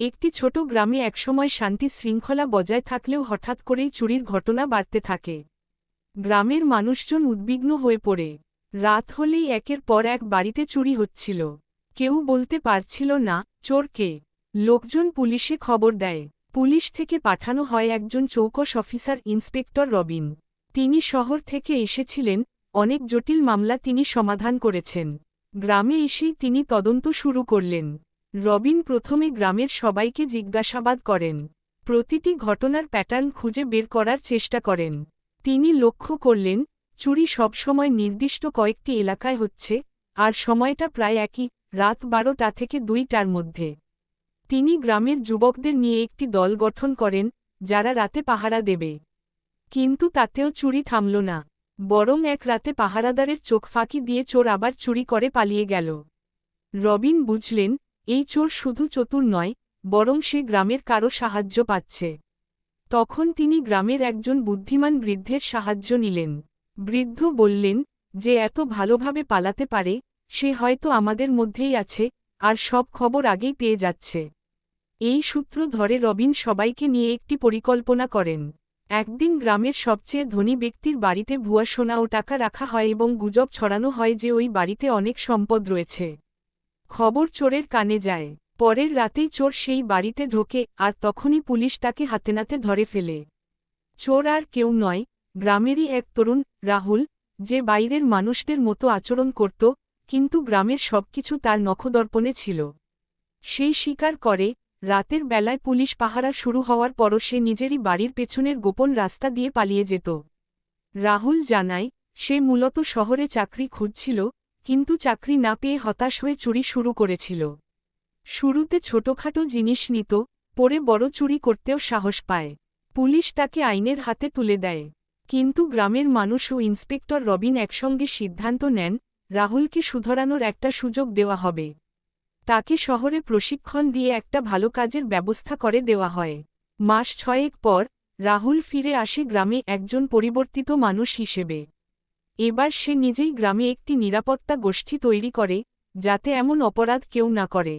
একটি ছোট গ্রামে একসময় শান্তি শৃঙ্খলা বজায় থাকলেও হঠাৎ করেই চুরির ঘটনা বাড়তে থাকে। গ্রামের মানুষজন উদ্বিগ্ন হয়ে পড়ে। রাত হলেই একের পর এক বাড়িতে চুরি হচ্ছিল। কেউ বলতে পারছিল না চোর কে। লোকজন পুলিশে খবর দেয়। পুলিশ থেকে পাঠানো হয় একজন চৌকস অফিসার ইন্সপেক্টর রবিন। তিনি শহর থেকে এসেছিলেন, অনেক জটিল মামলা তিনি সমাধান করেছেন। গ্রামে এসেই তিনি তদন্ত শুরু করলেন। রবিন প্রথমে গ্রামের সবাইকে জিজ্ঞাসাবাদ করেন। প্রতিটি ঘটনার প্যাটার্ন খুঁজে বের করার চেষ্টা করেন। তিনি লক্ষ্য করলেন, চুরি সবসময় নির্দিষ্ট কয়েকটি এলাকায় হচ্ছে, আর সময়টা প্রায় একই, রাত 12টা থেকে 2টার মধ্যে। তিনি গ্রামের যুবকদের নিয়ে একটি দল গঠন করেন, যারা রাতে পাহারা দেবে। কিন্তু তাতেও চুরি থামল না। বরং এক রাতে পাহারাদারের চোখ ফাঁকি দিয়ে চোর আবার চুরি করে পালিয়ে গেল। রবিন বুঝলেন, এই চোর শুধু চতুর নয়, বরং সে গ্রামের কারো সাহায্য পাচ্ছে। তখন তিনি গ্রামের একজন বুদ্ধিমান বৃদ্ধের সাহায্য নিলেন। বৃদ্ধ বললেন, যে এত ভালোভাবে পালাতে পারে, সে হয়তো আমাদের মধ্যেই আছে, আর সব খবর আগেই পেয়ে যাচ্ছে। এই সূত্র ধরে রবিন সবাইকে নিয়ে একটি পরিকল্পনা করেন। একদিন গ্রামের সবচেয়ে ধনী ব্যক্তির বাড়িতে ভুয়া সোনা ও টাকা রাখা হয় এবং গুজব ছড়ানো হয় যে ওই বাড়িতে অনেক সম্পদ রয়েছে। খবর চোরের কানে যায়। পরের রাতেই চোর সেই বাড়িতে ঢোকে, আর তখনই পুলিশ তাকে হাতেনাতে ধরে ফেলে। চোর আর কেউ নয়, গ্রামেরই এক তরুণ, রাহুল, যে বাইরের মানুষদের মতো আচরণ করত, কিন্তু গ্রামের সবকিছু তার নখদর্পণে ছিল। সেই স্বীকার করে, রাতের বেলায় পুলিশ পাহারা শুরু হওয়ার পরও সে নিজেরই বাড়ির পেছনের গোপন রাস্তা দিয়ে পালিয়ে যেত। রাহুল জানায়, সে মূলত শহরে চাকরি খুঁজছিল, কিন্তু চাকরি না পেয়ে হতাশ হয়ে চুরি শুরু করেছিল। শুরুতে ছোটখাটো জিনিস নিত, পরে বড় চুরি করতেও সাহস পায়। পুলিশ তাকে আইনের হাতে তুলে দেয়। কিন্তু গ্রামের মানুষ ও ইন্সপেক্টর রবিন একসঙ্গে সিদ্ধান্ত নেন, রাহুলকে শুধরানোর একটা সুযোগ দেওয়া হবে। তাকে শহরে প্রশিক্ষণ দিয়ে একটা ভালো কাজের ব্যবস্থা করে দেওয়া হয়। মাস 6 পর রাহুল ফিরে আসে গ্রামে একজন পরিবর্তিত মানুষ হিসেবে। এবার সে নিজেই গ্রামে একটি নিরাপত্তা গোষ্ঠী তৈরি করে, যাতে এমন অপরাধ কেউ না করে।